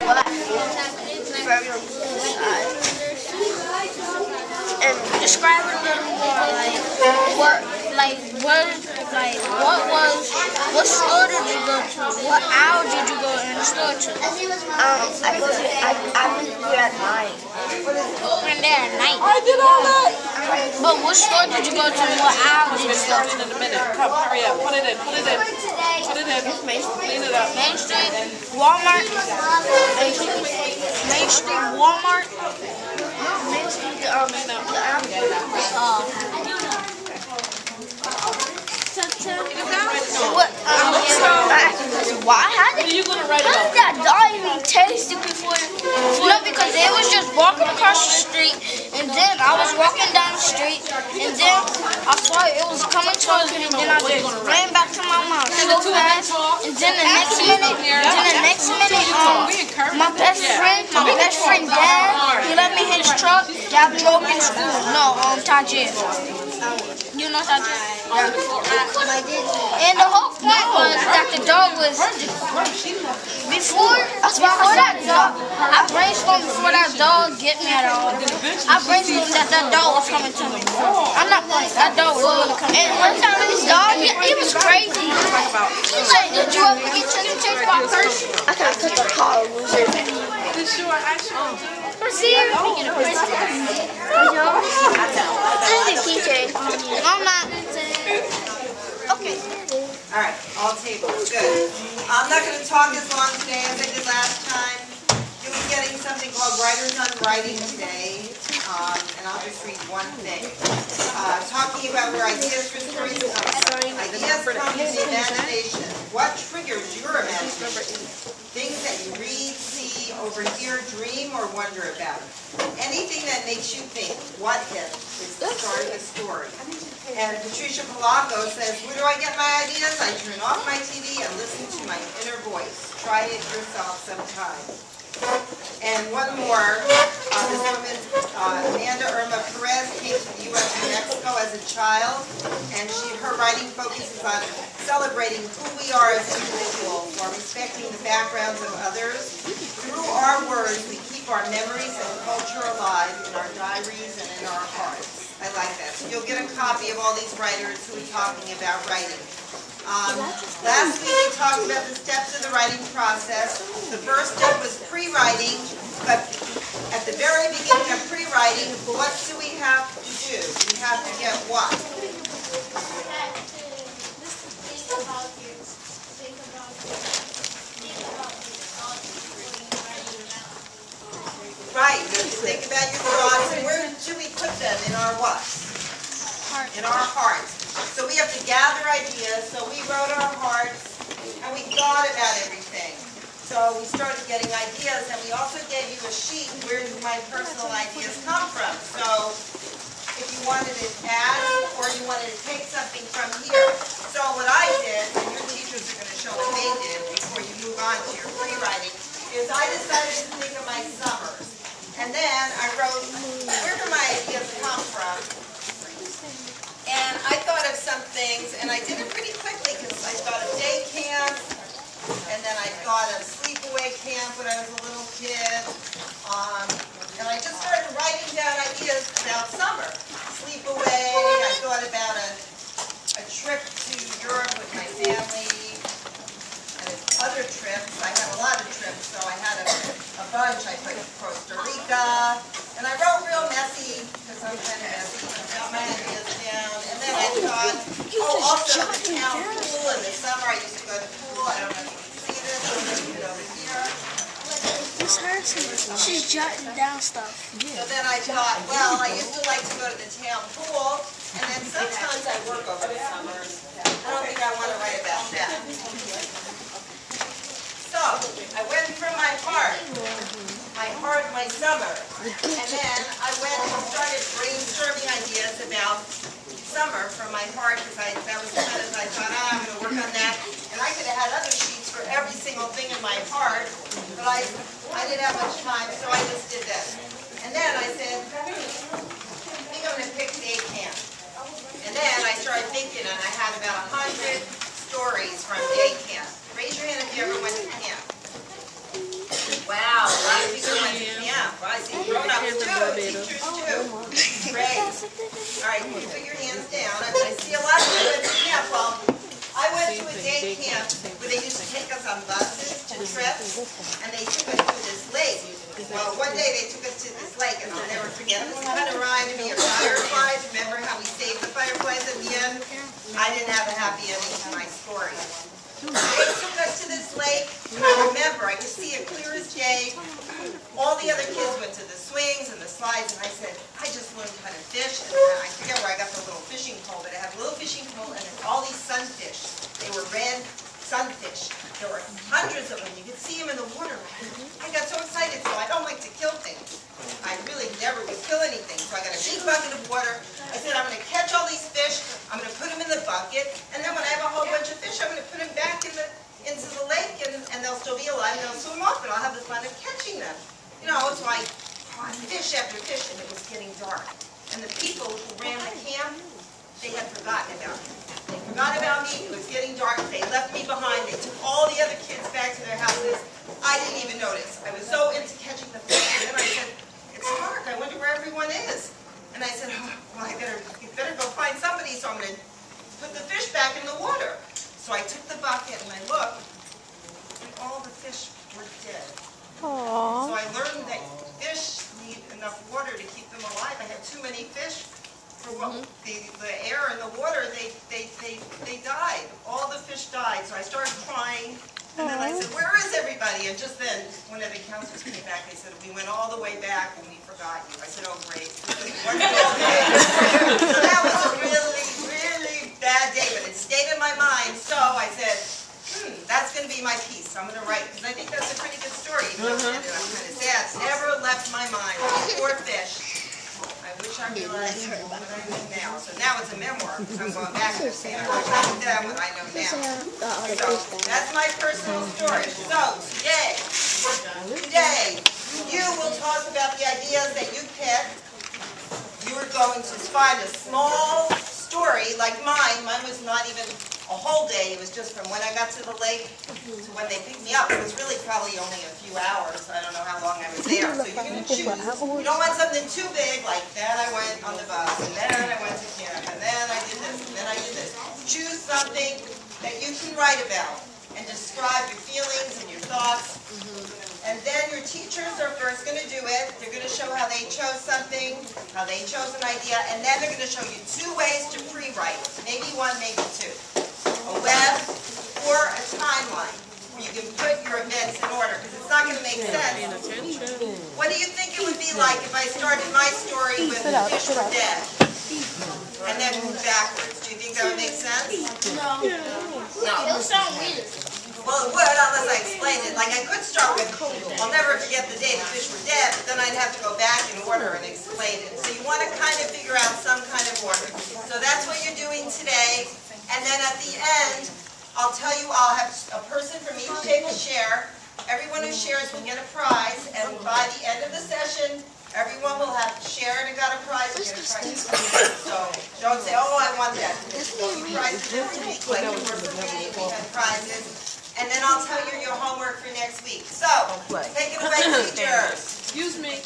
black, very on the side. And describe it a little more, what store did you go to? What hour did you go in the store to? I went there at night. Went there at night. I did all that. But what store did you go to? What hour did you go Start to? it in a minute. Come, hurry up. Put it in. Put it in. Put it in. Clean it up. Main Street, Walmart. Main Street, Walmart. Main Street, What are you going to write How about? did that dog even taste it before? Because they was just walking across the street, and then I was walking down the street, and then I saw it was coming towards me, and then I just ran back to my mom so fast, and then the next minute, my best friend Dad, he let me hit his truck, drove me to school. No, Tajir. You know Tajir? And the whole point was that the dog was, before that dog, I brainstormed before that dog get me at all. I brainstormed that dog was coming to me. I'm not playing, that dog was going to come. And one time this dog, it was crazy. He's like, did you ever get chased by a person? I got put the car loser. Proceed. I'm not. Okay. All right, all tables, good. I'm not going to talk as long today as I did last time. You'll be getting something called Writers on Writing today, and I'll just read one thing. Talking about where ideas for stories come from. Ideas come from the imagination. What triggers your imagination? Things that you read, see, overhear, dream, or wonder about. Anything that makes you think, what if, is the start of a story. And Patricia Palaco says, where do I get my ideas? I turn off my TV and listen to my inner voice. Try it yourself sometime. And one more, this woman, Amanda Irma Perez, came to the U.S. and Mexico as a child, and her writing focuses on celebrating who we are as individuals while respecting the backgrounds of others. Through our words, we keep our memories and culture alive in our diaries and in our hearts. I like that. So you'll get a copy of all these writers who are talking about writing. Last week we talked about the steps of the writing process. The first step was pre-writing, but at the very beginning of pre-writing, what do we have to do? We have to get what? Right, you have to think about your thoughts, and where should we put them? In our what? In our hearts. So we have to gather ideas, so we wrote our hearts, and we thought about everything. So we started getting ideas, and we also gave you a sheet, where do my personal ideas come from? So if you wanted to add, or you wanted to take something from here. So what I did, and your teachers are going to show what they did before you move on to your free-writing, is I decided to think of my summers. And then I wrote, where do my ideas come from? And I thought of some things, and I did it pretty quickly because I thought of day camp, and then I thought of sleepaway camp when I was a little kid. And I just started writing down ideas about summer. Sleepaway, I thought about a trip to Europe with my family, and other trips. I had a lot of trips, so I had a bunch. I put Costa Rica, and I wrote real messy, because I'm kind of messy. I got my ideas down, and then I thought, also the town pool. In the summer, I used to go to the pool. I don't know if you can see this. I'm going to put it over here. This hurts. She's jotting down stuff. So then I thought, well, I used to like to go to the town pool, and then sometimes I work over the summer. I don't think I want to write about that. So I went from my heart, my summer, and then I went and started brainstorming ideas about summer from my heart, because that was the kind of, I thought, I'm going to work on that. And I could have had other sheets for every single thing in my heart, but I didn't have much time, so I just did this. And then I said, I think I'm going to pick day camp. And then I started thinking, and I had about 100 stories from day camp. Raise your hand if you ever went to camp. Wow. Panther too. Barbados. Teachers too. Great. All right, you put your hands down. I see a lot of you went to camp. Well, I went to a day camp where they used to take us on buses to trips, and they took us to this lake. Well, one day they took us to this lake, and I'll never forget. This kind of reminded me of fireflies. Remember how we saved the fireflies at the end? I didn't have a happy ending to my story. They took us to this lake, and I remember, I could see it clear as day. All the other kids went to the swings and the slides, and I said, I just learned how to fish. And I forget where I got the little fishing pole, but I had a little fishing pole and all these sunfish. They were red sunfish. There were hundreds of them. You could see them in the water. I got so excited, so I don't like to kill things. I really never would kill anything. So I got a big bucket of water. I said, I'm going to catch all these fish. I'm going to put them in the bucket. And then when I have a whole bunch of fish, I'm going to put them back into the lake, and they'll still be alive, and they'll swim off, and I'll have the fun of catching them. You know, so I caught fish after fish, and it was getting dark. And the people who ran the camp, they had forgotten about me. They forgot about me. It was getting dark. They left me behind. They took all the other kids back to their houses. I didn't even notice. I was so into catching the fish. And then I said, it's dark. I wonder where everyone is. And I said, oh, well, I better go find somebody. So I'm going to put the fish back in the water. So I took the bucket and I looked, and all the fish were dead. Aww. So I learned that fish need enough water to keep them alive. I had too many fish. For the air and the water, they died. All the fish died. So I started crying, and then I said, where is everybody? And just then, one of the counselors came back. They said, we went all the way back and we forgot you. I said, oh great. Wonderful day. So that was a really, really bad day, but it stayed in my mind. So I said, that's going to be my piece. I'm going to write, because I think that's a pretty good story. And I'm kind of sad. It's never left my mind. Poor fish. I wish I realized what I know now. So now it's a memoir, because I'm going back to say, I wish I knew that what I know now. So that's my personal story. So today, you will talk about the ideas that you picked. You are going to find a small story like mine. Mine was not even a whole day. It was just from when I got to the lake to when they picked me up. It was really probably only a few hours. I don't know how long I was there. So you're going to choose. You don't want something too big, like then I went on the bus, and then I went to camp, and then I did this, and then I did this. Choose something that you can write about and describe your feelings and your thoughts. And then your teachers are first going to do it. They're going to show how they chose something, how they chose an idea, and then they're going to show you 2 ways to pre-write. Maybe 1, maybe 2. A web or a timeline where you can put your events in order, because it's not going to make sense. What do you think it would be like if I started my story with the fish were dead and then moved backwards? Do you think that would make sense? No. No. It'll sound weird. Well, it would unless I explained it. Like I could start with, I'll never forget the day the fish were dead, but then I'd have to go back in order and explain it. So you want to kind of figure out some kind of order. So that's what you're doing today. And then at the end, I'll tell you I'll have a person from each table share. Everyone who shares will get a prize. And by the end of the session, everyone will have shared and got a prize. And get a prize. So don't say, oh, I want that. You prizes this week, like you were for me, we had prizes. And then I'll tell you your homework for next week. So, take it away, teachers. Excuse me.